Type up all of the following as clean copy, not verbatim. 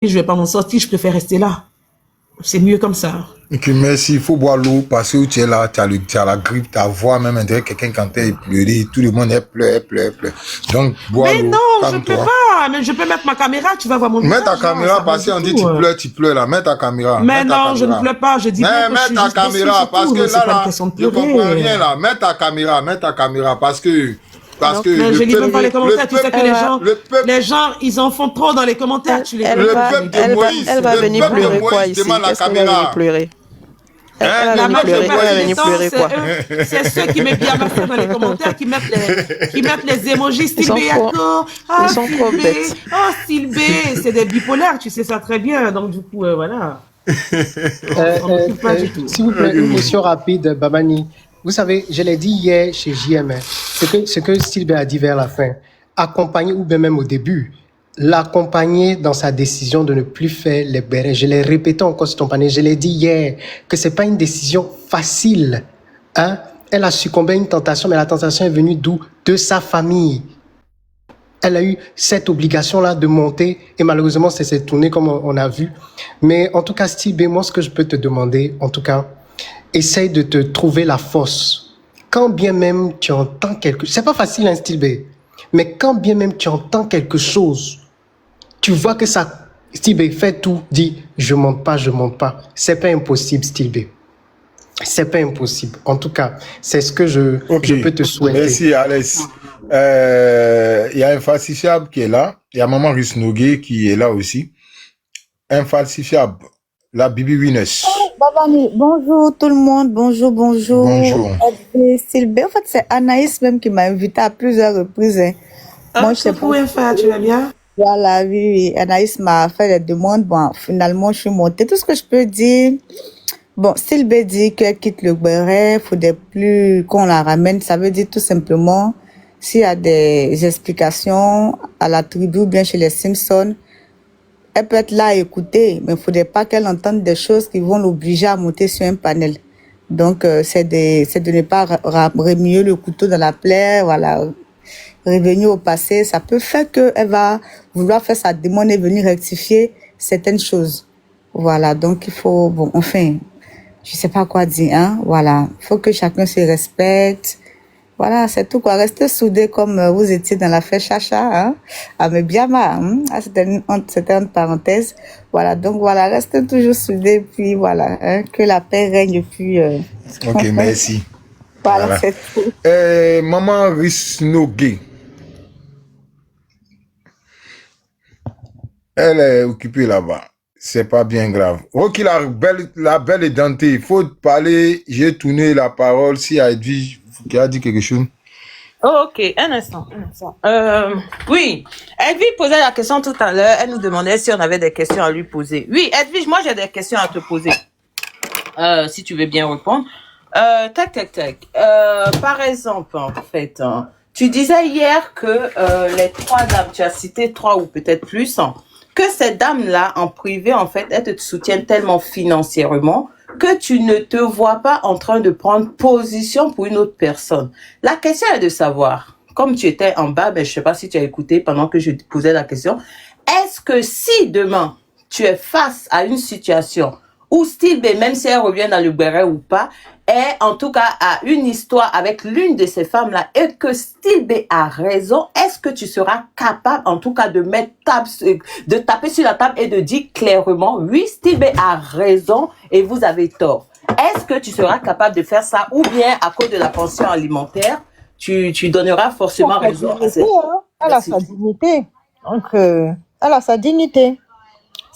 je vais pas m'en sortir, je préfère rester là. C'est mieux comme ça. Ok, merci. Il faut boire l'eau parce que tu es là, tu as la grippe, ta voix même, on dirait quelqu'un quand elle pleure, tout le monde elle pleure. Donc, bois l'eau. Mais non, je peux pas. Mais je peux mettre ma caméra, tu vas voir mon visage. Mets ta caméra parce qu'on dit tu pleures là. Mets ta caméra. Mais non, je ne pleure pas. Je dis bien que je suis mets ta caméra parce que là, je comprends rien là. Mets ta caméra parce que mais je lis même pas les commentaires. Tu sais que les gens, ils en font trop dans les commentaires. Le peuple de Moïse, elle va venir pleurer quoi ici? demande la caméra. Elle va venir pleurer quoi? C'est ceux qui mettent bien marqué dans les commentaires, qui mettent les emojis Stilbé Yako. Ils sont trop bêtes. Oh, Stilbé, c'est des bipolaires, tu sais ça très bien. Donc du coup, voilà. S'il vous plaît, une question rapide, Babani. Vous savez, je l'ai dit hier chez JM, ce que Stilbé a dit vers la fin, accompagner, ou bien même au début, l'accompagner dans sa décision de ne plus faire les bérets. Je l'ai répété encore sur ton panier, je l'ai dit hier, que c'est pas une décision facile. Hein? Elle a succombé à une tentation, mais la tentation est venue d'où? De sa famille. Elle a eu cette obligation-là de monter, et malheureusement, c'est s'est tourné comme on a vu. Mais en tout cas, Stilbé, moi, ce que je peux te demander, en tout cas, essaye de te trouver la force. Quand bien même tu entends quelque chose, c'est pas facile, hein, Stilbé, mais quand bien même tu entends quelque chose, tu vois que ça, Stilbé fait tout, dit je monte pas. C'est pas impossible, Stilbé. C'est pas impossible. En tout cas, c'est ce que je peux te souhaiter. Merci, Alex. Il y a Infalsifiable qui est là. Il y a Maman Rusnogué qui est là aussi. Infalsifiable. La Bibi Winners. Babani, bonjour tout le monde, bonjour. Bonjour. Stilbé, en fait, c'est Anaïs même qui m'a invité à plusieurs reprises. Hein. Moi, je sais pas. Tu vas bien? Voilà, oui. Anaïs m'a fait des demandes. Bon, finalement, je suis montée. Tout ce que je peux dire, bon, Stilbé dit qu'elle quitte le béret, il faudrait plus qu'on la ramène. Ça veut dire tout simplement, s'il y a des explications à la tribu ou bien chez les Simpsons, elle peut être là à écouter, mais il ne faudrait pas qu'elle entende des choses qui vont l'obliger à monter sur un panel. Donc, c'est de ne pas remuer le couteau dans la plaie, voilà, revenir au passé. Ça peut faire qu'elle va vouloir faire sa demande et venir rectifier certaines choses. Voilà, donc il faut, bon, enfin, je ne sais pas quoi dire, hein, voilà. Il faut que chacun se respecte. Voilà, c'est tout quoi. Restez soudés comme vous étiez dans l'affaire Chacha, hein, à Mebiama, hein. Ah, c'était une parenthèse. Voilà, donc voilà, restez toujours soudés, puis voilà, hein, que la paix règne, puis... Ok, merci. Voilà, c'est tout. Maman Risnogué. Elle est occupée là-bas. C'est pas bien grave. Ok, la belle est dentée. Il faut parler. J'ai tourné la parole. Si Edwige qui a dit quelque chose. Oh, ok, un instant. Oui, Edwige posait la question tout à l'heure. Elle nous demandait si on avait des questions à lui poser. Oui, Edwige, moi j'ai des questions à te poser. Si tu veux bien répondre. Tac. Par exemple, en fait, tu disais hier que les trois dames, tu as cité trois ou peut-être plus, que ces dames-là, en privé, en fait, elles te soutiennent tellement financièrement que tu ne te vois pas en train de prendre position pour une autre personne. La question est de savoir, comme tu étais en bas, mais je sais pas si tu as écouté pendant que je te posais la question, est-ce que si demain, tu es face à une situation où Stilbé, même si elle revient dans le béret ou pas, est en tout cas à une histoire avec l'une de ces femmes-là et que Stilbé a raison, est-ce que tu seras capable en tout cas de de taper sur la table et de dire clairement, oui, Stilbé a raison et vous avez tort. Est-ce que tu seras capable de faire ça ou bien à cause de la pension alimentaire, tu donneras forcément raison à cette... Elle a sa dignité. Donc, elle a sa dignité.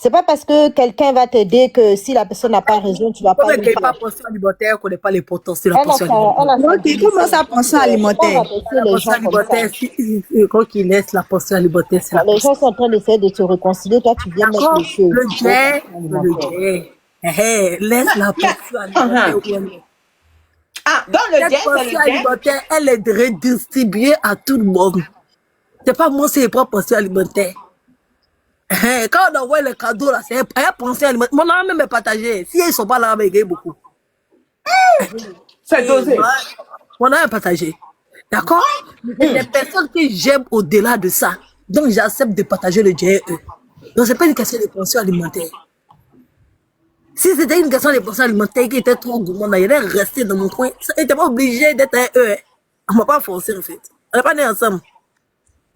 C'est pas parce que quelqu'un va t'aider que si la personne n'a pas raison, tu vas pas... On n'est pas pension alimentaire, on ne connaît pas les potentiels de la pension alimentaire. Comment ça, pension alimentaire? La pension alimentaire, quand il laisse la pension alimentaire, c'est la les gens sont en train d'essayer de te réconcilier, toi tu viens mettre les choses. Le jet, laisse la pension alimentaire. Ah, dans le jet, pension alimentaire, elle est redistribuée à tout le monde. C'est pas moi, c'est les propres pensions alimentaires. Quand on envoie les cadeaux là, c'est un pension alimentaire. Mon ami même est partagé. Si ils ne sont pas là, ils gagnent beaucoup. C'est dosé. Mon ami est partagé. D'accord? Il y a des personnes que j'aime au-delà de ça. Donc j'accepte de partager le jet. Donc, c'est pas une question de pension alimentaire. Si c'était une question de pension alimentaire qui était trop gourmande, il allait rester dans mon coin. Il n'était pas obligé d'être un E. On m'a pas forcé, en fait. On n'est pas nés ensemble.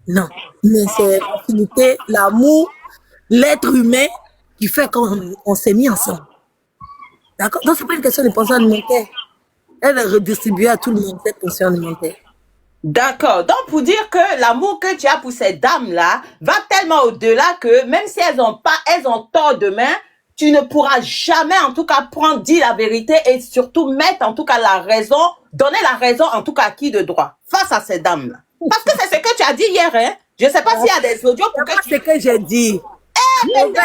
Non. Mais c'est l'affinité, l'amour, l'être humain qui fait qu'on s'est mis ensemble. D'accord? Donc, c'est pas une question de pension alimentaire. Elle est redistribuée à tout le monde, cette pension alimentaire. D'accord. Donc, pour dire que l'amour que tu as pour ces dames-là va tellement au-delà que même si elles ont tort demain, tu ne pourras jamais, en tout cas, dire la vérité et surtout mettre, en tout cas, la raison, donner la raison, en tout cas, à qui de droit, face à ces dames-là. Parce que c'est ce que tu as dit hier, hein. Je ne sais pas s'il y a des audios pour que tu... C'est ce que j'ai dit. Mettez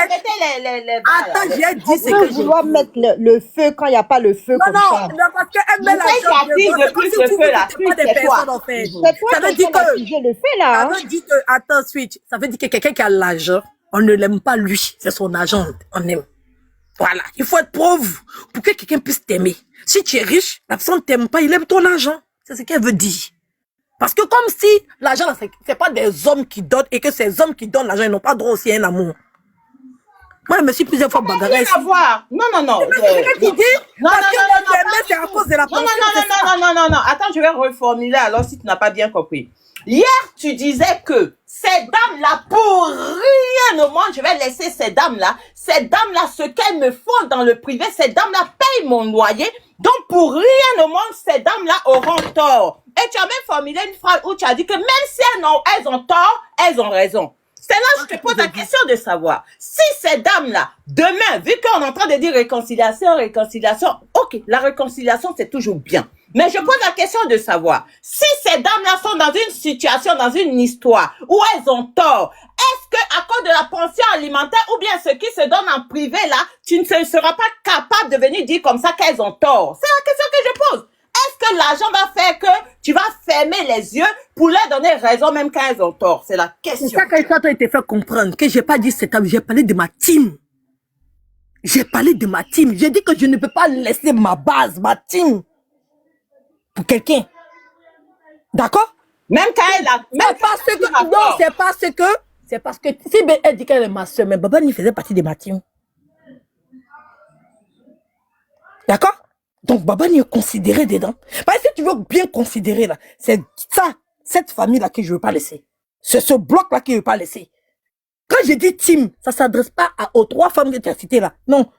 les Attends, j'ai dit ce que On j'ai dit. doit mettre le feu quand il n'y a pas le feu Non, comme non, ça. non, parce qu'elle met Je sais l'argent. qu'il y a plus de plus de feu là. C'est pas des C'est toi. personnes, en fait. C'est toi Ça veut qui dire as que... figé le feu là. Ça Hein? veut dire que... Attends, switch. Ça veut dire que quelqu'un qui a l'argent, on ne l'aime pas lui. C'est son agent. On aime. Voilà. Il faut être pauvre pour que quelqu'un puisse t'aimer. Si tu es riche, la personne ne t'aime pas, il aime ton argent. C'est ce qu'elle veut dire. Parce que comme si l'argent, c'est pas des hommes qui donnent et que ces hommes qui donnent l'argent, ils n'ont pas droit aussi à un amour. Moi, je me suis plusieurs fois bagarré. Rien à voir. Non. C'est quelqu'un qui dit, Non, parce non, que non, moi, non, j'aimais, c'est à cause de la pension. non. Attends, je vais reformuler alors si tu n'as pas bien compris. Hier, tu disais que ces dames-là, pour rien au monde, je vais laisser ces dames-là, ce qu'elles me font dans le privé, ces dames-là payent mon loyer. Donc, pour rien au monde, ces dames-là auront tort. Et tu as même formulé une phrase où tu as dit que même si elles ont tort, elles ont raison. C'est là que je te pose la question de savoir si ces dames-là, demain, vu qu'on est en train de dire réconciliation, ok, la réconciliation, c'est toujours bien. Mais je pose la question de savoir si ces dames-là sont dans une situation, dans une histoire où elles ont tort, est-ce que à cause de la pension alimentaire ou bien ce qui se donne en privé là, tu ne seras pas capable de venir dire comme ça qu'elles ont tort? C'est la question que je pose. Est-ce que l'argent va faire que tu vas fermer les yeux pour leur donner raison même quand elles ont tort? C'est la question. C'est ça que toi, tu as été fait comprendre que j'ai pas dit cette table, j'ai parlé de ma team. J'ai parlé de ma team. J'ai dit que je ne peux pas laisser ma base, ma team, pour quelqu'un. D'accord? Même quand elle a... Même C'est parce que si elle dit qu'elle est ma soeur, mais Babani faisait partie de ma team. D'accord? Donc Babani est considéré dedans. Parce que si tu veux bien considérer là, c'est ça, cette famille là que je veux pas laisser. C'est ce bloc là que je veux pas laisser. Quand je dis team, ça s'adresse pas aux 3 femmes que tu as citées là. Non.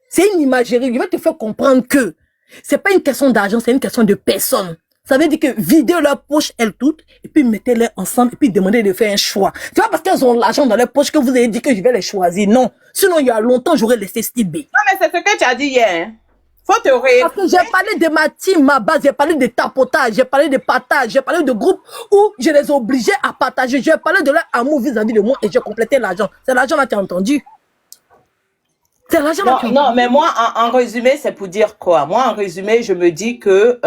C'est une imagerie. Je vais te faire comprendre que c'est pas une question d'argent, c'est une question de personne. Ça veut dire que vider leur poche, elles toutes, et puis mettez-les ensemble, et puis demandez de faire un choix. C'est pas parce qu'elles ont l'argent dans leur poche que vous avez dit que je vais les choisir. Non. Sinon, il y a longtemps, j'aurais laissé Style B. Non, mais c'est ce que tu as dit hier. Hein. Faut te réécouter. Parce que j'ai parlé de ma team, ma base, j'ai parlé de tapotage, j'ai parlé de partage, j'ai parlé de groupe où je les obligeais à partager. J'ai parlé de leur amour vis-à-vis de moi et j'ai complété l'argent. C'est l'argent là, tu as entendu? C'est l'argent là. Non, mais moi, en résumé, c'est pour dire quoi? Moi, en résumé, je me dis que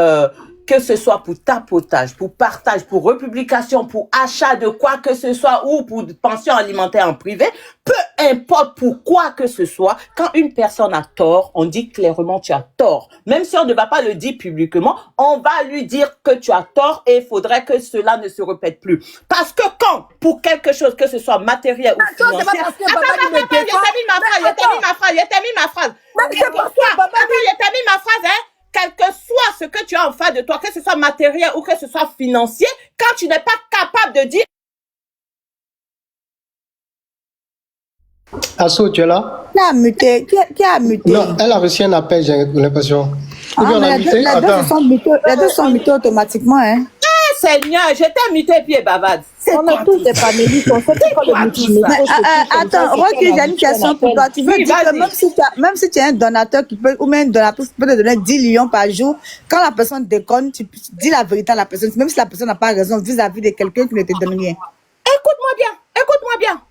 ce soit pour tapotage, pour partage, pour republication, pour achat de quoi que ce soit ou pour pension alimentaire en privé, peu importe pour quoi que ce soit, quand une personne a tort, on dit clairement tu as tort. Même si on ne va pas le dire publiquement, on va lui dire que tu as tort et il faudrait que cela ne se répète plus. Parce que quand, pour quelque chose, que ce soit matériel ou financier... Attends, je termine ma phrase. Hein? Quel que soit ce que tu as en face de toi, que ce soit matériel ou que ce soit financier, quand tu n'es pas capable de dire... Asso, tu es là? Qui a muté? Qui a muté? Non, elle a reçu un appel, j'ai l'impression. Ou bien on a muté? Les deux sont mutés automatiquement, hein. Seigneur, je t'ai muté puis bavade. On est tous des familles, on sait pas le mutilé. Attends, Rocky, j'ai une question pour toi. Tu veux dire que même si tu es un donateur qui peut, ou même un donateur qui peut te donner 10 millions par jour, quand la personne déconne, tu dis la vérité à la personne, même si la personne n'a pas raison vis-à-vis de quelqu'un qui ne te donne rien. Écoute-moi bien.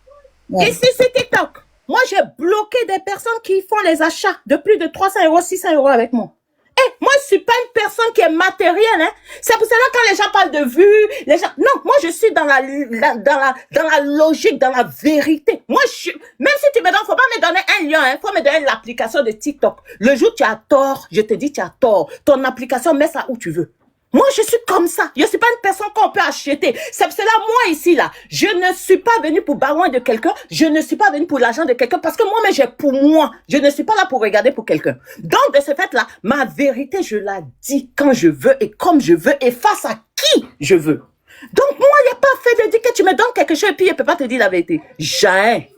Ouais. Ici, c'est TikTok. Moi, j'ai bloqué des personnes qui font les achats de plus de 300 €, 600 € avec moi. Moi, je suis pas une personne qui est matérielle, hein. C'est pour cela quand les gens parlent de vues, les gens, non, moi, je suis dans la logique, dans la vérité. Moi, même si tu me donnes, faut pas me donner un lien, hein. Faut me donner l'application de TikTok. Le jour où tu as tort, je te dis, tu as tort. Ton application, mets ça où tu veux. Moi, je suis comme ça. Je suis pas une personne qu'on peut acheter. C'est pour cela, moi, ici, là, je ne suis pas venue pour barouin de quelqu'un. Je ne suis pas venue pour l'argent de quelqu'un parce que moi, mais j'ai pour moi. Je ne suis pas là pour regarder pour quelqu'un. Donc, de ce fait-là, ma vérité, je la dis quand je veux et comme je veux et face à qui je veux. Donc, moi, il n'y a pas fait de dire que tu me donnes quelque chose et puis je ne peux pas te dire la vérité. Jamais.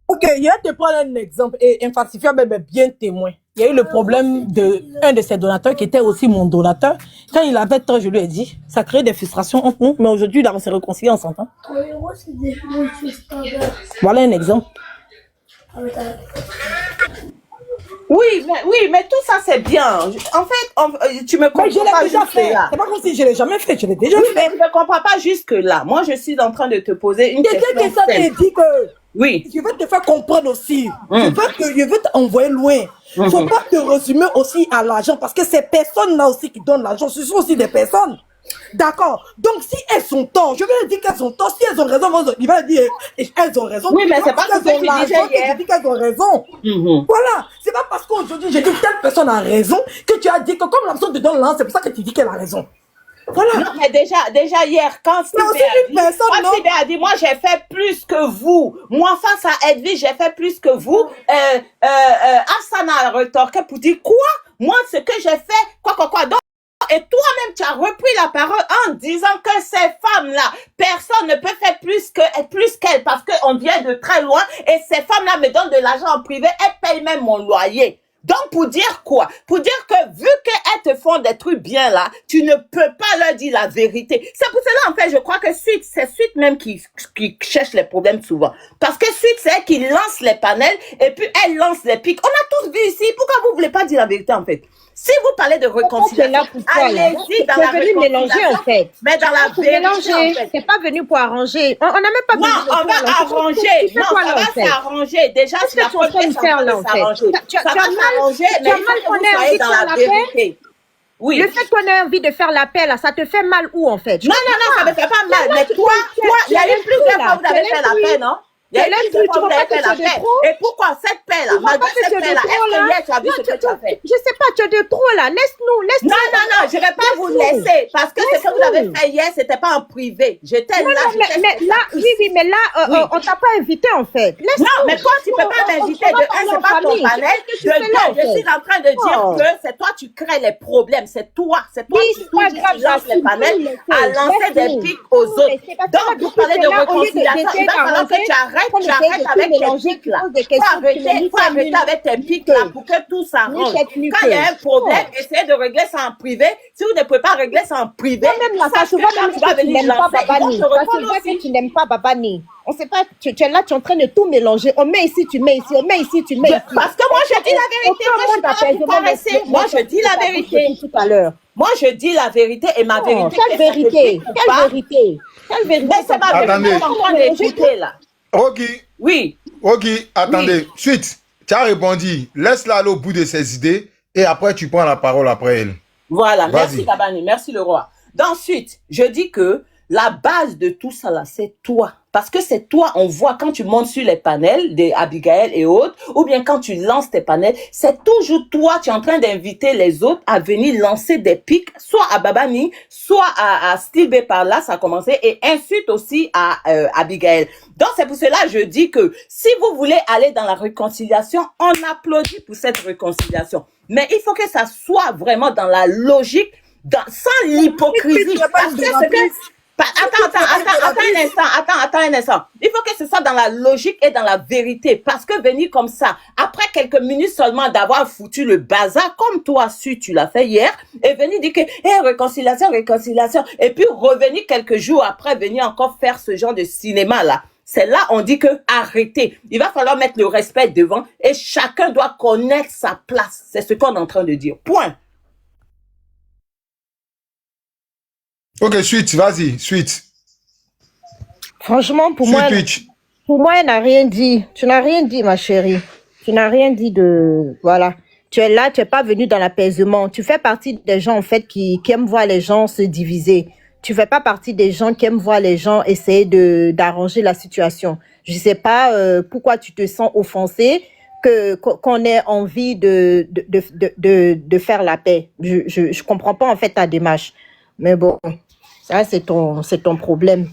Ok, je vais te prendre un exemple et un falsifiable est bien témoin. Il y a eu le problème d'un de ses donateurs qui était aussi mon donateur. Quand il avait tort, je lui ai dit, ça crée des frustrations entre nous, mais aujourd'hui, là, on s'est réconciliés, on s'entend. Voilà un exemple. Oui, mais tout ça, c'est bien. En fait, tu me comprends Mais je pas l'ai déjà fait. jusque-là. C'est pas comme si je l'ai jamais fait, je l'ai déjà Oui, fait. mais tu ne comprends pas jusque-là. Moi, je suis en train de te poser une Quelqu'un question qui ça simple. te dit que Oui. je veux te faire comprendre aussi. Je veux t'envoyer loin. Faut pas te résumer aussi à l'argent parce que ces personnes-là aussi qui donnent l'argent, ce sont aussi des personnes. D'accord. Donc, si elles sont tort, je vais leur dire qu'elles sont tort. Si elles ont raison, il va dire elles ont raison. Oui, mais c'est pas ce que tu disais hier. Je dis qu'elles ont raison. Voilà. C'est pas parce qu'aujourd'hui, j'ai dit que telle personne a raison que tu as dit que comme la personne te donne l'argent, c'est pour ça que tu dis qu'elle a raison. Voilà. Non, mais déjà hier, quand Steve a dit, moi, j'ai fait plus que vous. Moi, face à Edwige, j'ai fait plus que vous. Hassan a retorqué pour dire quoi? Moi, ce que j'ai fait, quoi. Donc, et toi-même, tu as repris la parole en disant que ces femmes-là, personne ne peut faire plus qu'elles parce qu'on vient de très loin et ces femmes-là me donnent de l'argent en privé, elles payent même mon loyer. Donc, pour dire quoi? Pour dire que vu qu'elles te font des trucs bien là, tu ne peux pas leur dire la vérité. C'est pour cela, en fait, je crois que c'est Suite même qui cherche les problèmes souvent. Parce que Suite, c'est elle qui lance les panels et puis elle lance les pics. On a tous vu ici. Pourquoi vous voulez pas dire la vérité, en fait? Si vous parlez de réconciliation, allez-y dans la venu mélanger, en fait. Mais dans la vérité, en fait. C'est pas venu pour arranger. On n'a même pas besoin on va arranger. Non, ça va s'arranger. Déjà, c'est la première chose de s'arranger. Ça va s'arranger, mais il faut que vous soyez dans la vérité. Oui. Le fait qu'on ait envie de faire l'appel, ça te fait mal où, en fait? Non, ça me fait pas mal. Mais toi, il y a eu plusieurs fois que vous avez fait l'appel, non? Il y a eu plusieurs fois que vous avez fait l'appel. Et pourquoi cette paix-là, malgré cette paix-là, est-ce que hier tu as vu ce que tu as fait? Je sais pas, tu as de trop là. Laisse-nous. Non, je vais pas vous laisser. Parce que ce que vous avez fait hier, c'était pas en privé. J'étais là. Mais là, on t'a pas invité, en fait. Non, mais toi, tu peux pas m'inviter. De un, c'est pas ton panel. De deux, je suis en train de dire que c'est toi, tu crées les problèmes. C'est toi qui lances les panels à lancer des pics aux autres. Donc, vous parlez de réconciliation. Il va falloir que tu arrêtes avec tes pics là. Faut arrêter avec tes pics là pour que tout s'arrange. Quand il y a un problème, essayez de régler ça en privé. Si vous ne pouvez pas régler ça en privé, ça se voit même que tu n'aimes pas Babani. Ça se voit que tu n'aimes pas Babani. On sait pas, tu es là, tu es en train de tout mélanger. On met ici, tu mets ici, on met ici, tu mets ici. Parce que moi, je dis la vérité. Moi, je suis pas là pour caresser. Moi, je dis la vérité. Tout à l'heure. Moi, je dis la vérité et ma vérité. Quelle vérité? Mais c'est ma vérité. On va écouter là. Rogi. Oui. Rogi, attendez. Suite, tu as répondu. Laisse-la aller au bout de ses idées et après, tu prends la parole après elle. Voilà. Merci, Kabani. Merci, le roi. Ensuite, je dis que la base de tout ça là, c'est toi. Parce que c'est toi, on voit quand tu montes sur les panels des Abigail et autres, ou bien quand tu lances tes panels, c'est toujours toi, tu es en train d'inviter les autres à venir lancer des pics, soit à Babani, soit à Steve par là, ça a commencé, et ensuite aussi à Abigail. Donc c'est pour cela que je dis que si vous voulez aller dans la réconciliation, on applaudit pour cette réconciliation. Mais il faut que ça soit vraiment dans la logique, sans l'hypocrisie. Parce que ce que... Attends un instant. Il faut que ce soit dans la logique et dans la vérité. Parce que venir comme ça, après quelques minutes seulement d'avoir foutu le bazar, comme toi, tu l'as fait hier, et venir dire que, réconciliation, et puis revenir quelques jours après, venir encore faire ce genre de cinéma-là. C'est là, on dit que arrêtez. Il va falloir mettre le respect devant et chacun doit connaître sa place. C'est ce qu'on est en train de dire. Point. Ok, Suite, vas-y, Suite. Franchement, pour moi, elle n'a rien dit. Tu n'as rien dit, ma chérie. Tu n'as rien dit de... Voilà. Tu es là, tu n'es pas venu dans l'apaisement. Tu fais partie des gens, en fait, qui aiment voir les gens se diviser. Tu fais pas partie des gens qui aiment voir les gens essayer d'arranger la situation. Je sais pas pourquoi tu te sens offensé, qu'on ait envie de faire la paix. Je comprends pas en fait ta démarche. Mais bon, ça c'est ton problème.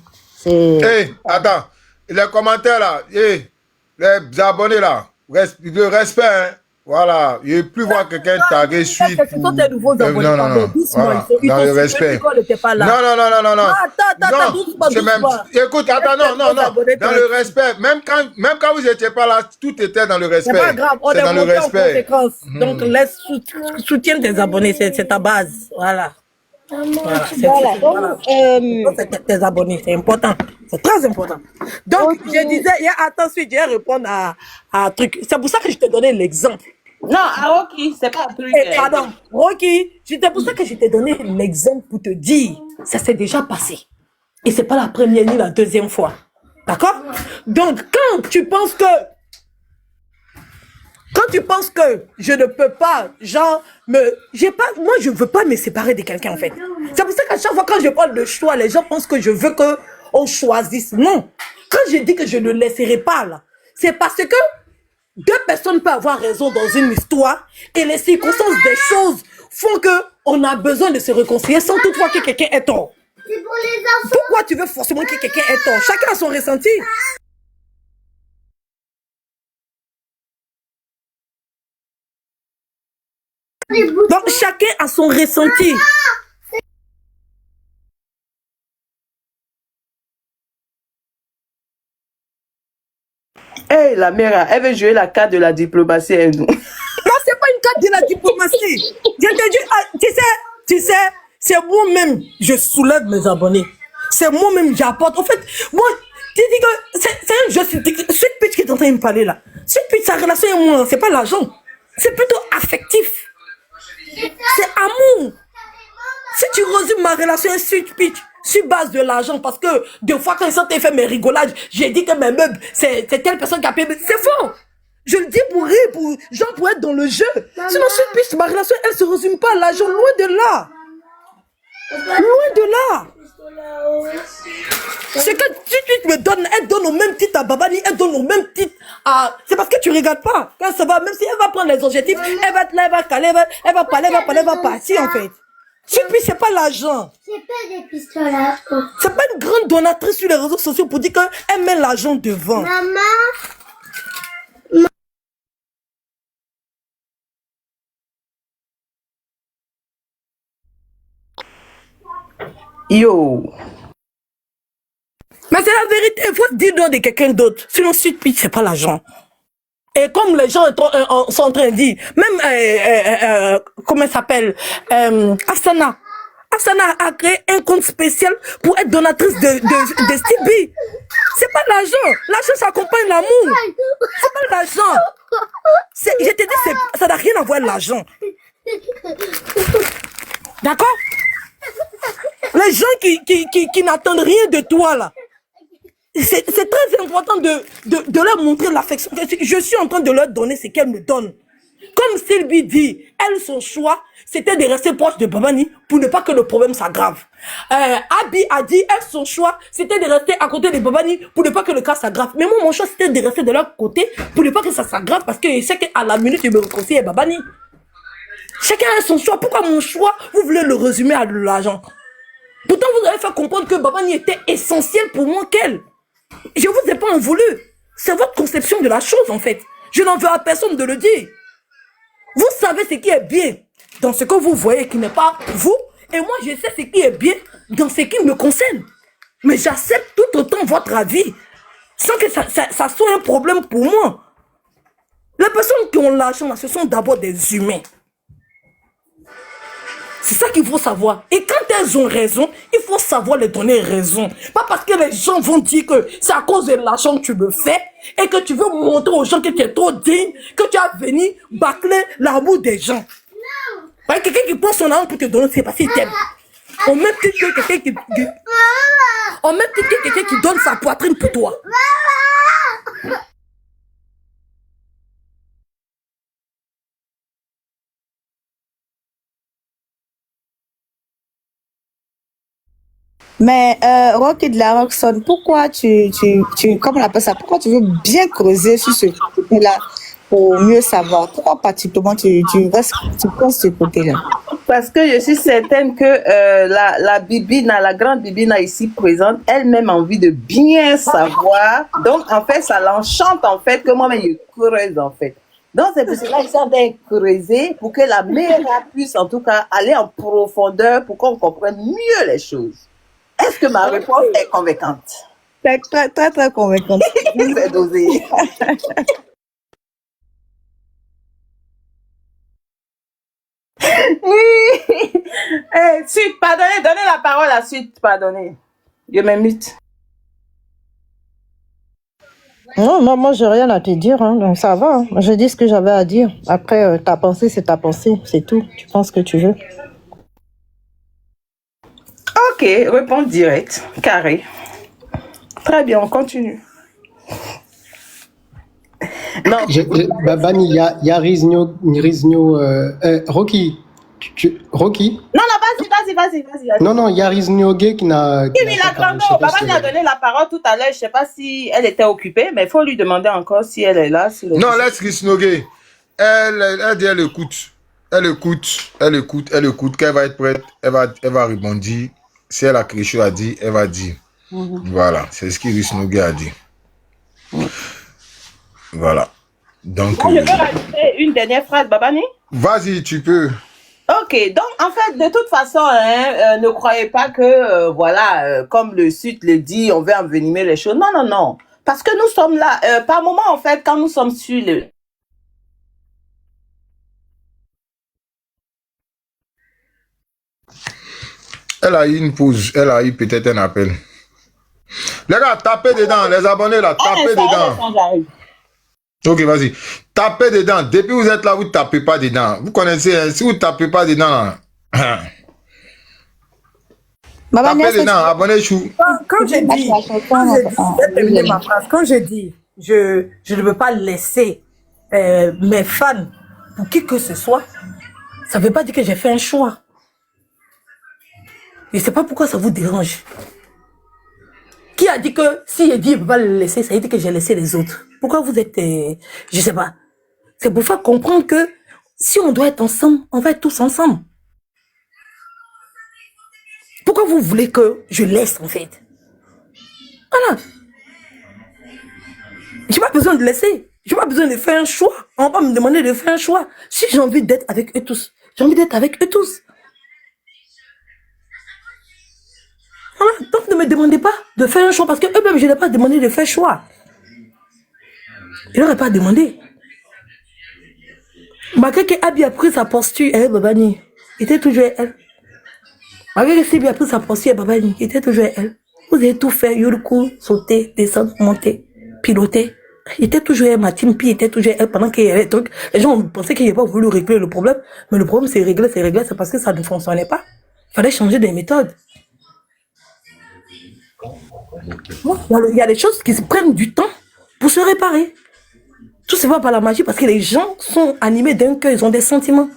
Hey, attends. Les commentaires là, hey, les abonnés là, le respect, hein. Voilà, je ne veux plus voir quelqu'un taguer suite. Ce sont tes nouveaux abonnés. Non, non, non. Voilà, dans le respect. Non, non, non, non, non, non. Attends, doucement. Écoute, attends, non. Dans le respect. Même quand vous n'étiez pas là, tout était dans le respect. C'est pas grave, on est est dans le respect. Donc, laisse soutiens tes abonnés, c'est ta base. Voilà. C'est tes abonnés, c'est important. C'est très important. Donc, je disais, attends, je vais répondre à un truc. C'est pour ça que je t'ai donné l'exemple. Non, à Rocky, c'est pas un truc. Pardon, Rocky, c'est pour ça que je t'ai donné l'exemple pour te dire, ça s'est déjà passé. Et c'est pas la première ni la deuxième fois. D'accord? Donc, quand tu penses que je ne peux pas, genre, moi, je veux pas me séparer de quelqu'un, en fait. C'est pour ça qu'à chaque fois, quand je parle de choix, les gens pensent que je veux qu'on choisisse. Non. Quand je dis que je ne laisserai pas, là, c'est parce que deux personnes peuvent avoir raison dans une histoire et les circonstances des choses font que on a besoin de se réconcilier sans toutefois que quelqu'un ait tort. C'est pour les enfants. Pourquoi tu veux forcément que quelqu'un ait tort? Chacun a son ressenti. Donc, chacun a son ressenti. Hey, la mère, elle veut jouer la carte de la diplomatie avec nous. Non, c'est pas une carte de la diplomatie. Je te dis, tu sais, c'est moi-même, je soulève mes abonnés. C'est moi-même, j'apporte. En fait, moi, tu dis que c'est un jeu. Sweet Peach qui est en train de me parler là. Sweet Peach, sa relation avec moi, c'est pas l'argent. C'est plutôt affectif. C'est amour. Si tu résumes ma relation avec Sweet Peach sur base de l'argent, parce que des fois quand ils sont fait mes rigolades, j'ai dit que mes meubles, c'est telle personne qui a payé. C'est faux. Je le dis pour rire, pour être dans le jeu. Maman. Sinon, Sweet Peach, ma relation, elle se résume pas à l'argent, loin de là. Loin de là. C'est que tu me donnes, elle donne au même titre à Babani, elle donne au même titre à... C'est parce que tu regardes pas. Quand ça va, même si elle va prendre les objectifs, elle va être là, elle va caler, elle va parler, elle va partir en fait. Puis c'est pas l'argent. C'est pas des pistolets. C'est pas une grande donatrice sur les réseaux sociaux pour dire qu'elle met l'argent devant. Maman. Yo. Mais c'est la vérité, il faut dire non de quelqu'un d'autre. Sinon, Sweet Peach, c'est pas l'argent. Et comme les gens sont en train de dire, même, comment elle s'appelle, Afsana. Afsana a créé un compte spécial pour être donatrice de Steve B. C'est pas l'argent. L'argent, ça accompagne l'amour. C'est pas l'argent. Je te dis, ça n'a rien à voir avec l'argent. D'accord? Les gens qui n'attendent rien de toi, là. C'est très important de leur montrer l'affection. Je suis en train de leur donner ce qu'elle me donne. Comme Sylvie dit, elle, son choix, c'était de rester proche de Babani pour ne pas que le problème s'aggrave. Abi a dit, elle, son choix, c'était de rester à côté de Babani pour ne pas que le cas s'aggrave. Mais moi, mon choix, c'était de rester de leur côté pour ne pas que ça s'aggrave parce que je sais qu'à la minute, je me réconcilie avec Babani. Chacun a son choix. Pourquoi mon choix, vous voulez le résumer à de l'argent? Pourtant, vous avez fait comprendre que Babani était essentiel pour moi qu'elle. Je vous ai pas en voulu. C'est votre conception de la chose, en fait. Je n'en veux à personne de le dire. Vous savez ce qui est bien dans ce que vous voyez qui n'est pas vous. Et moi, je sais ce qui est bien dans ce qui me concerne. Mais j'accepte tout autant votre avis. Sans que ça soit un problème pour moi. Les personnes qui ont l'argent, ce sont d'abord des humains. C'est ça qu'il faut savoir. Et quand elles ont raison, il faut savoir les donner raison. Pas parce que les gens vont dire que c'est à cause de l'argent que tu me fais et que tu veux montrer aux gens que tu es trop digne, que tu as venu bâcler l'amour des gens. Non. Quelqu'un qui prend son argent pour te donner, c'est parce qu'il t'aime. Au même titre que quelqu'un qui donne sa poitrine pour toi. Mais Rocky de la Roxanne, pourquoi comme on appelle ça, pourquoi tu veux bien creuser sur ce côté-là? pour mieux savoir. Pourquoi particulièrement tu penses de ce côté-là? Parce que je suis certaine que la Bibina, la grande Bibina ici présente, elle-même a envie de bien savoir. Donc, en fait, ça l'enchante, en fait, que moi-même, je creuse, en fait. Donc, c'est pour cela qu'ils sont en train de creuser pour que la mère puisse, en tout cas, aller en profondeur pour qu'on comprenne mieux les choses. Est-ce que ma réponse est convaincante? C'est très, très, très convaincante. C'est dosé. Suite, pardonnez, donnez la parole à Suite, pardonnez. Je m'imite. Non, moi, j'ai rien à te dire, hein, donc ça va. Hein. J'ai dit ce que j'avais à dire. Après, ta pensée, c'est ta pensée, c'est tout. Tu penses ce que tu veux. Ok, réponse directe, carré. Très bien, on continue. Non. Babani, il y a Rizno, Rocky. Rocky? Non, vas-y. Non, il y a Riznoge qui n'a. Oui, la grande, Babani a donné la parole tout à l'heure. Je ne sais pas si elle était occupée, mais il faut lui demander encore si elle est là. Non, laisse Riznoge. Elle dit elle écoute. Elle écoute. Quand elle va être prête, elle va rebondir. Si elle a quelque chose à dire, elle va dire. Voilà, c'est ce que Riznoge a dit. Voilà. Donc. Moi, je peux rajouter une dernière phrase, Babani? Vas-y, tu peux. Ok, donc en fait, de toute façon, ne croyez pas que, comme le Sud le dit, on veut envenimer les choses. Non. Parce que nous sommes là, par moment, en fait, quand nous sommes sur le... Elle a eu une pause, elle a eu peut-être un appel. Les gars, tapez dedans, les abonnés là, tapez dedans. Ok, vas-y. Tapez dedans. Depuis que vous êtes là, vous ne tapez pas dedans. Vous connaissez, hein, si vous ne tapez pas dedans, tapez dedans, abonnez-vous. Quand j'ai dit, quand j'ai dit, je ne veux pas laisser mes fans pour qui que ce soit, ça ne veut pas dire que j'ai fait un choix. Je ne sais pas pourquoi ça vous dérange. Qui a dit que si il dit qu'il ne peut pas le laisser, ça veut dire que j'ai laissé les autres? Pourquoi vous êtes... je ne sais pas. C'est pour faire comprendre que si on doit être ensemble, on va être tous ensemble. Pourquoi vous voulez que je laisse, en fait? Voilà. Je n'ai pas besoin de laisser. Je n'ai pas besoin de faire un choix. On va pas me demander de faire un choix. Si j'ai envie d'être avec eux tous, j'ai envie d'être avec eux tous. Voilà. Donc ne me demandez pas de faire un choix parce que eux-mêmes, je ne leur ai pas demandé de faire choix. Je ne leur ai pas demandé. Malgré que Abi a pris sa posture, Babani, était toujours elle. Malgré que Sibi a pris sa posture, Babani, était toujours elle. Vous avez tout fait, Yurku, sauter, descendre, monter, piloter. Il était toujours elle, ma team, puis était toujours elle pendant qu'il y avait des trucs. Les gens pensaient qu'il n'avait pas voulu régler le problème, mais le problème c'est réglé, c'est parce que ça ne fonctionnait pas. Il fallait changer des méthodes. Il y a des choses qui se prennent du temps pour se réparer. Tout se voit par la magie parce que les gens sont animés d'un cœur, ils ont des sentiments.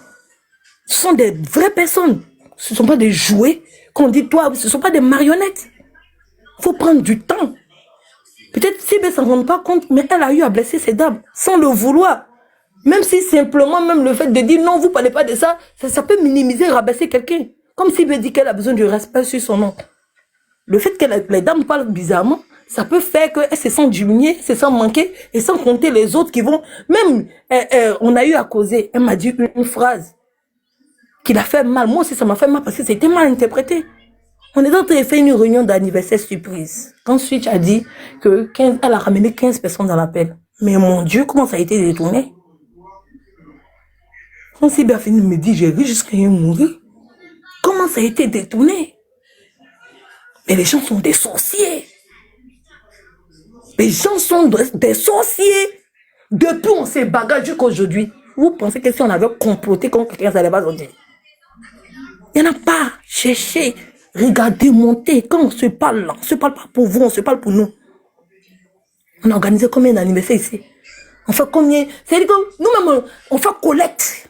Ce sont des vraies personnes. Ce ne sont pas des jouets qu'on dit toi, ce ne sont pas des marionnettes. Il faut prendre du temps. Peut-être si elle ne s'en rend pas compte, mais elle a eu à blesser ces dames sans le vouloir. Même si simplement, même le fait de dire non, vous ne parlez pas de ça, ça peut minimiser, rabaisser quelqu'un. Comme si elle dit qu'elle a besoin du respect sur son nom. Le fait que les dames parlent bizarrement, ça peut faire qu'elles se sentent diminuées, se sentent manquées, et sans compter les autres qui vont... Même, on a eu à causer, elle m'a dit une phrase qui l'a fait mal. Moi aussi, ça m'a fait mal parce que c'était mal interprété. On est en train de faire une réunion d'anniversaire surprise. Quand Switch a dit qu'elle a ramené 15 personnes dans l'appel. Mais mon Dieu, comment ça a été détourné? Quand Sibé a fini de me dire, j'ai vu jusqu'à mourir. Comment ça a été détourné? Mais les gens sont des sorciers. Les gens sont des sorciers. Depuis on s'est bagarré jusqu'aujourd'hui. Vous pensez que si on avait comploté contre quelqu'un, ça n'allait pas sortir? Il n'y en a pas. Cherchez, regardez, montez. Quand on se parle là, on ne se parle pas pour vous, on se parle pour nous. On a organisé combien d'anniversaires ici? On fait combien? C'est-à-dire que nous-mêmes, on fait collecte.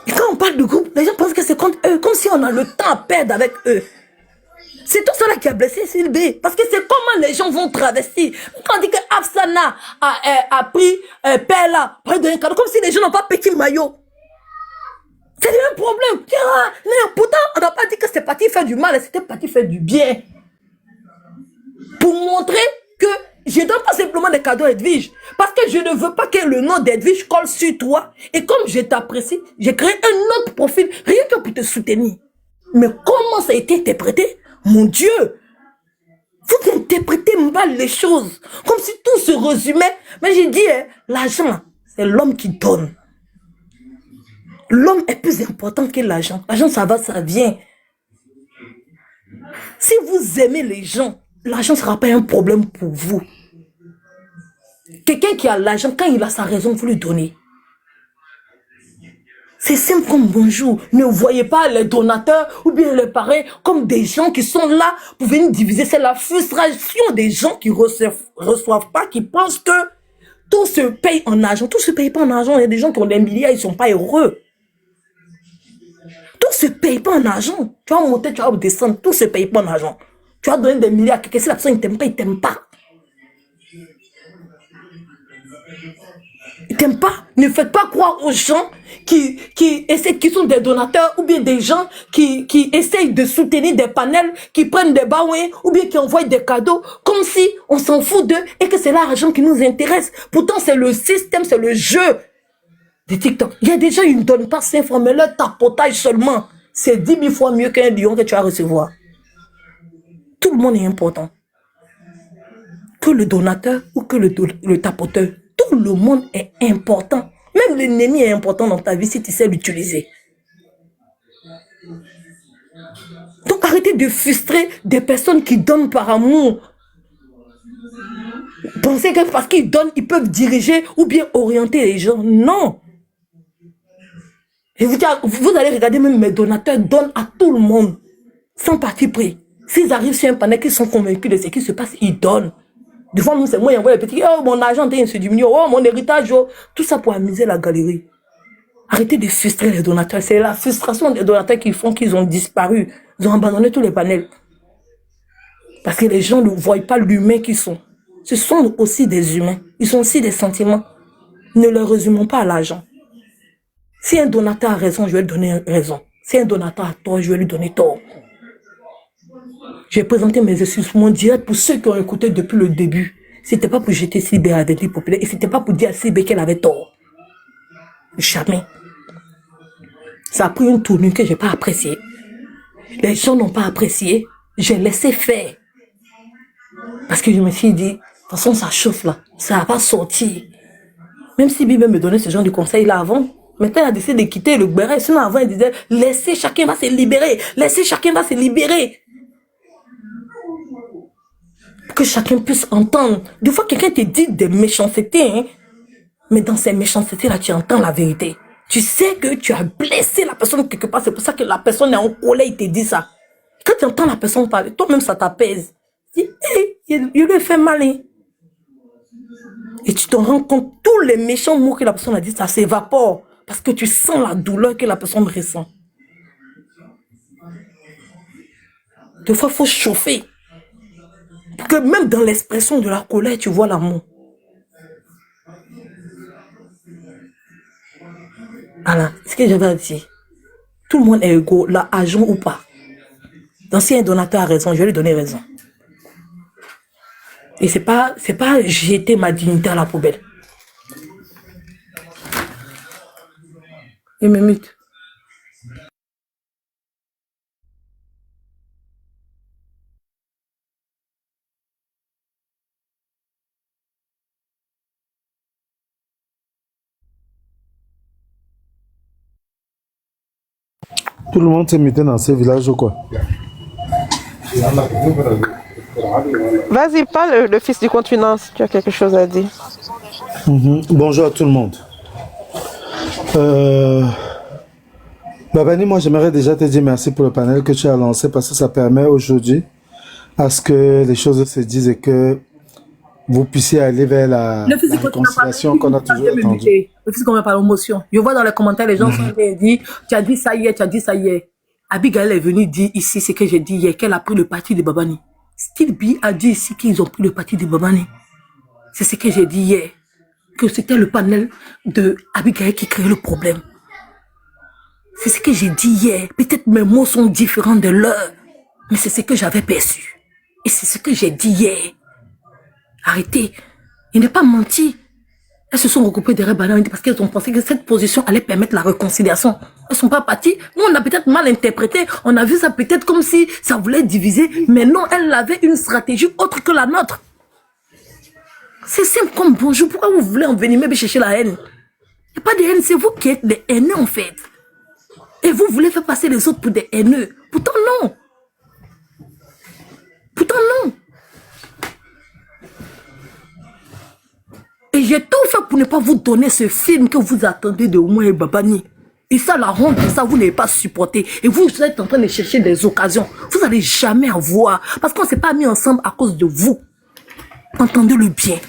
Et quand on parle de groupe, les gens pensent que c'est contre eux, comme si on a le temps à perdre avec eux. C'est tout cela qui a blessé Sylvie. Parce que c'est comment les gens vont traverser. Quand on dit que Afsana a pris Pella, près d'un cadeau, comme si les gens n'ont pas petit maillot. C'est le même problème. Pourtant, on n'a pas dit que c'est parti faire du mal, c'était parti faire du bien. Pour montrer que je ne donne pas simplement des cadeaux à Edwige. Parce que je ne veux pas que le nom d'Edwige colle sur toi. Et comme je t'apprécie, j'ai créé un autre profil, rien que pour te soutenir. Mais comment ça a été interprété? Mon Dieu! Vous interprétez mal les choses. Comme si tout se résumait. Mais j'ai dit, l'argent, c'est l'homme qui donne. L'homme est plus important que l'argent. L'argent, ça va, ça vient. Si vous aimez les gens, l'argent ne sera pas un problème pour vous. Quelqu'un qui a l'argent, quand il a sa raison, vous lui donnez. C'est simple comme bonjour. Ne voyez pas les donateurs ou bien les parrains comme des gens qui sont là pour venir diviser. C'est la frustration des gens qui reçoivent pas, qui pensent que tout se paye en argent. Tout se paye pas en argent. Il y a des gens qui ont des milliards, ils sont pas heureux. Tout se paye pas en argent. Tu vas monter, tu vas descendre. Tout se paye pas en argent. Tu vas donner des milliards à quelqu'un. Si la personne ne t'aime pas, il t'aime pas. Il t'aime pas. Ne faites pas croire aux gens qui sont des donateurs ou bien des gens qui essayent de soutenir des panels, qui prennent des baouins ou bien qui envoient des cadeaux comme si on s'en fout d'eux et que c'est l'argent qui nous intéresse. Pourtant, c'est le système, c'est le jeu de TikTok. Il y a des gens qui ne donnent pas 5 francs, mais leur tapotage seulement, c'est 10 000 fois mieux qu'un lion que tu vas recevoir. Tout le monde est important. Que le donateur ou que le tapoteur. Tout le monde est important. Même l'ennemi est important dans ta vie si tu sais l'utiliser. Donc arrêtez de frustrer des personnes qui donnent par amour. Pensez que parce qu'ils donnent, ils peuvent diriger ou bien orienter les gens. Non. Et vous allez regarder, même mes donateurs donnent à tout le monde, sans parti pris. S'ils arrivent sur un panel, qu'ils sont convaincus de ce qui se passe, ils donnent. Des fois, c'est moi, j'envoie les petits, oh, mon argent se diminue, oh, mon héritage, oh. Tout ça pour amuser la galerie. Arrêtez de frustrer les donateurs. C'est la frustration des donateurs qui font qu'ils ont disparu. Ils ont abandonné tous les panels. Parce que les gens ne voient pas l'humain qu'ils sont. Ce sont aussi des humains. Ils ont aussi des sentiments. Ne les résumons pas à l'argent. Si un donateur a raison, je vais lui donner raison. Si un donateur a tort, je vais lui donner tort. J'ai présenté mes excuses. Mon direct pour ceux qui ont écouté depuis le début. C'était pas pour jeter Sylvie avec les populaires. Et c'était pas pour dire à Sylvie qu'elle avait tort. Jamais. Ça a pris une tournure que j'ai pas appréciée. Les gens n'ont pas apprécié. J'ai laissé faire. Parce que je me suis dit, de toute façon, ça chauffe là. Ça va pas sortir. Même si Bibi me donnait ce genre de conseil là avant. Maintenant, elle a décidé de quitter le béret. Sinon, avant, elle disait, laissez chacun va se libérer. Laissez chacun va se libérer. Pour que chacun puisse entendre. Des fois, quelqu'un te dit des méchancetés, hein. Mais dans ces méchancetés-là, tu entends la vérité. Tu sais que tu as blessé la personne quelque part. C'est pour ça que la personne est en colère, il te dit ça. Quand tu entends la personne parler, toi-même, ça t'apaise. Tu dis, hey, il lui fait mal, hein. Et tu te rends compte, tous les méchants mots que la personne a dit, ça s'évapore. Parce que tu sens la douleur que la personne ressent. Des fois, il faut chauffer. Pour que même dans l'expression de la colère, tu vois l'amour. Voilà, ce que j'avais à dire. Tout le monde est égaux, là, agent ou pas. Donc si un donateur a raison, je vais lui donner raison. Et c'est pas jeter ma dignité à la poubelle. Une minute. Tout le monde s'est mis dans ce village ou quoi? Vas-y, parle, le fils du compte finance. Tu as quelque chose à dire. Bonjour à tout le monde. Babani, moi j'aimerais déjà te dire merci pour le panel que tu as lancé parce que ça permet aujourd'hui à ce que les choses se disent et que vous puissiez aller vers la réconciliation qu'on a toujours attendue. Le fils qu'on va par l'émotion. Je vois dans les commentaires, les gens sont dit, tu as dit ça hier, tu as dit ça hier. Abigail est venue dire ici ce que j'ai dit hier, qu'elle a pris le parti de Babani. Stilby a dit ici qu'ils ont pris le parti de Babani. C'est ce que j'ai dit hier. Que c'était le panel de Abigail qui créait le problème. C'est ce que j'ai dit hier. Peut-être mes mots sont différents de leurs. Mais c'est ce que j'avais perçu. Et c'est ce que j'ai dit hier. Arrêtez. Il n'est pas menti. Elles se sont regroupées derrière Banane parce qu'elles ont pensé que cette position allait permettre la réconciliation. Elles ne sont pas parties. Nous, on a peut-être mal interprété. On a vu ça peut-être comme si ça voulait diviser. Mais non, elles avaient une stratégie autre que la nôtre. C'est simple comme bonjour. Pourquoi vous voulez envenimer chercher la haine? Il n'y a pas de haine. C'est vous qui êtes des haineux en fait. Et vous voulez faire passer les autres pour des haineux. Pourtant non. Pourtant non. Et j'ai tout fait pour ne pas vous donner ce film que vous attendez de moi et Babani. Et ça, la honte, ça, vous n'avez pas supporté. Et vous êtes en train de chercher des occasions. Vous n'allez jamais avoir. Parce qu'on ne s'est pas mis ensemble à cause de vous. Entendez-le bien.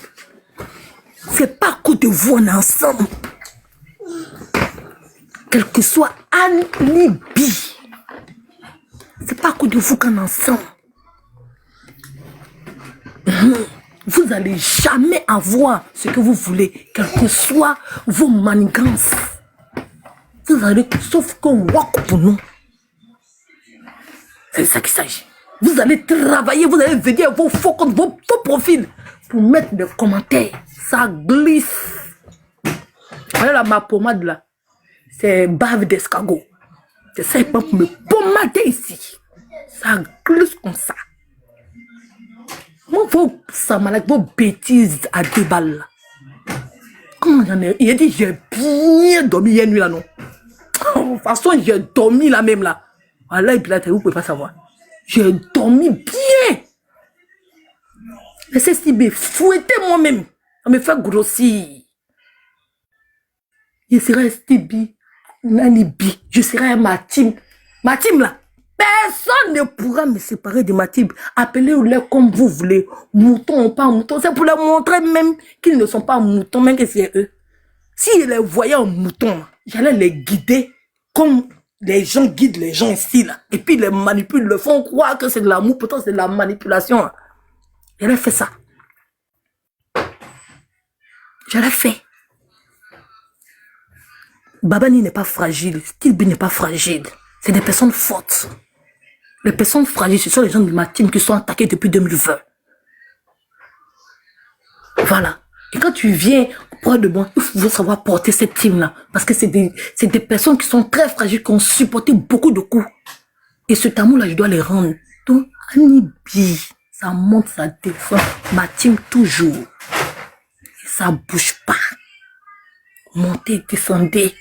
C'est pas à cause de vous, on est ensemble. Quel que soit alibi. C'est pas à cause de vous qu'on est ensemble. Vous n'allez jamais avoir ce que vous voulez, quel que soit vos manigances. Vous allez, sauf que walk pour nous. C'est ça qu'il s'agit. Vous allez travailler, vous allez venir vos faux comptes, vos faux profils pour mettre des commentaires. Ça glisse. Voilà là, ma pommade là. C'est bave d'escargot. C'est ça, il peut me pommader ici. Ça glisse comme ça. Moi, vos bêtises à 2 balles là. Comment j'en ai? Il a dit, j'ai bien dormi hier nuit là, non? De toute façon, j'ai dormi là même là. Voilà, et puis là, vous pouvez pas savoir. J'ai dormi bien. Laissez Stibé fouetter moi-même. Ça me fait grossir. Je serai Stibé, Nanibi. Je serai ma team. Ma team là. Personne ne pourra me séparer de ma team. Appelez-les comme vous voulez. Moutons ou pas moutons. C'est pour leur montrer même qu'ils ne sont pas moutons, même que c'est eux. Si je les voyais en moutons, j'allais les guider comme les gens guident les gens ici là. Et puis ils les manipulent, le font croire que c'est de l'amour, pourtant c'est de la manipulation. J'allais faire ça. J'allais faire. Babani n'est pas fragile. Stilby n'est pas fragile. C'est des personnes fortes. Les personnes fragiles, ce sont les gens de ma team qui sont attaqués depuis 2020. Voilà. Et quand tu viens auprès de moi, il faut savoir porter cette team-là. Parce que c'est des personnes qui sont très fragiles, qui ont supporté beaucoup de coups. Et ce amour-là, je dois les rendre. Donc, Anibi, ça monte, ça descend. Ma team toujours. Et ça bouge pas. Montez, descendez.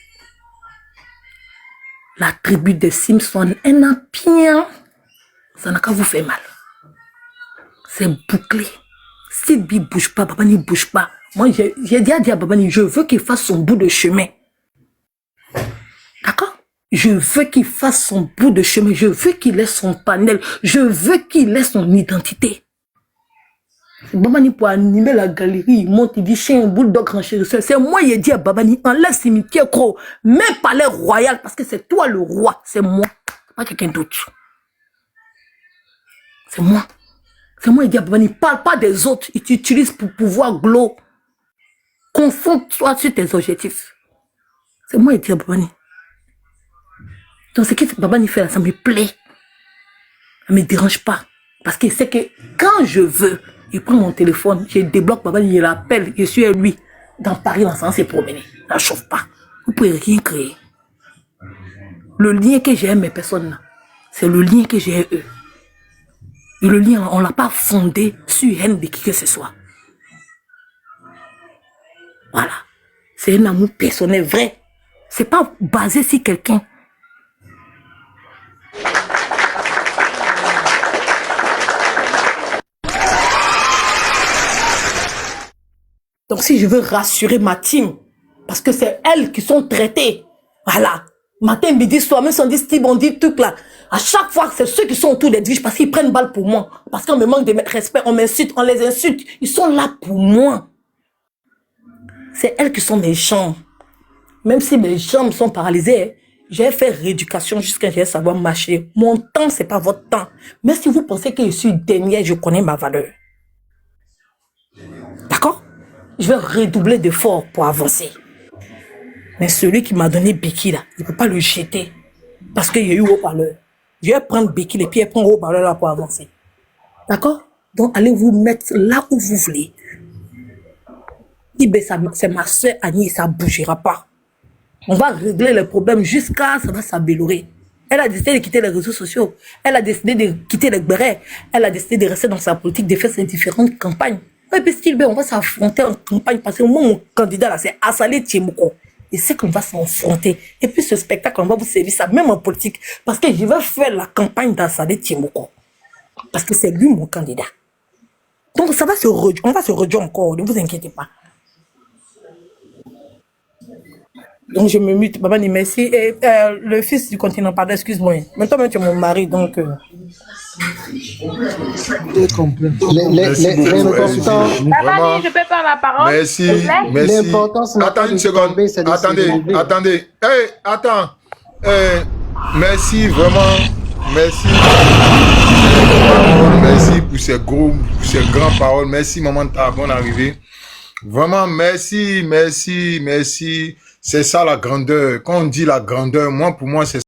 La tribu des Simpsons, elle n'a bien. Ça n'a qu'à vous faire mal. C'est bouclé. Stilby ne bouge pas, Babani ne bouge pas. Moi, j'ai dit à Babani, je veux qu'il fasse son bout de chemin. D'accord? Je veux qu'il fasse son bout de chemin. Je veux qu'il ait son panel. Je veux qu'il ait son identité. Babani, pour animer la galerie, il monte, il dit chien, bulldog, renchérisseur. C'est moi, il a dit à Babani, enlève cimetière, gros. Même palais royal, parce que c'est toi le roi. C'est moi. Pas quelqu'un d'autre. C'est moi. C'est moi, il dit à Babani, parle pas des autres. Il t'utilise pour pouvoir glow. Concentre-toi sur tes objectifs. C'est moi, il dit à Babani. Donc, ce que Babani fait là, ça me plaît. Ça me dérange pas. Parce qu'il sait que quand je veux, il prend mon téléphone, je débloque Babani, il l'appelle, je suis à lui. Dans Paris, dans s'est promener. Ça ne chauffe pas. Vous pouvez rien créer. Le lien que j'ai avec mes personnes là, c'est le lien que j'ai avec eux. Et le lien, on ne l'a pas fondé sur haine de qui que ce soit. Voilà. C'est un amour personnel vrai. C'est pas basé sur quelqu'un. Donc si je veux rassurer ma team, parce que c'est elles qui sont traitées. Voilà. Matin, midi, soir, même si on dit Steve, on dit tout là. À chaque fois, c'est ceux qui sont autour des dirigeants parce qu'ils prennent balle pour moi. Parce qu'on me manque de respect, on m'insulte, on les insulte. Ils sont là pour moi. C'est elles qui sont mes jambes. Même si mes jambes sont paralysées, J'ai fait rééducation jusqu'à ce que je savoir marcher. Mon temps, c'est pas votre temps. Mais si vous pensez que je suis dernière, je connais ma valeur. D'accord? Je vais redoubler d'efforts pour avancer. Mais celui qui m'a donné Béki, là, il ne peut pas le jeter. Parce qu'il y a eu haut-parleur. Je vais prendre Béki et puis prendre haut-parleur là pour avancer. D'accord? Donc, allez vous mettre là où vous voulez. C'est ma soeur Annie, ça ne bougera pas. On va régler les problèmes jusqu'à ça va s'améliorer. Elle a décidé de quitter les réseaux sociaux. Elle a décidé de quitter les bérets. Elle a décidé de rester dans sa politique, de faire ses différentes campagnes. Et puis, Stilbé, on va s'affronter en campagne parce que moi, mon candidat là, c'est Assalé Tiemoko. Et c'est qu'on va s'affronter. Et puis, ce spectacle, on va vous servir ça, même en politique. Parce que je vais faire la campagne d'Assalé Tiemoko. Parce que c'est lui mon candidat. Donc, ça va se rejoindre. On va se rejoindre encore. Ne vous inquiétez pas. Donc, je me mute. Maman dit merci. Et le fils du continent, pardon, excuse-moi. Maintenant, tu es mon mari, donc... Les importants. Maman, je peux prendre la parole? Merci, s'il te plaît? merci. L'important, c'est Attends une seconde. Attendez. Hey, attends. Merci, vraiment. Merci. Merci pour ces grandes paroles. Merci, maman, de ta bonne arrivée. Vraiment, merci. C'est ça la grandeur. Quand on dit la grandeur, pour moi, c'est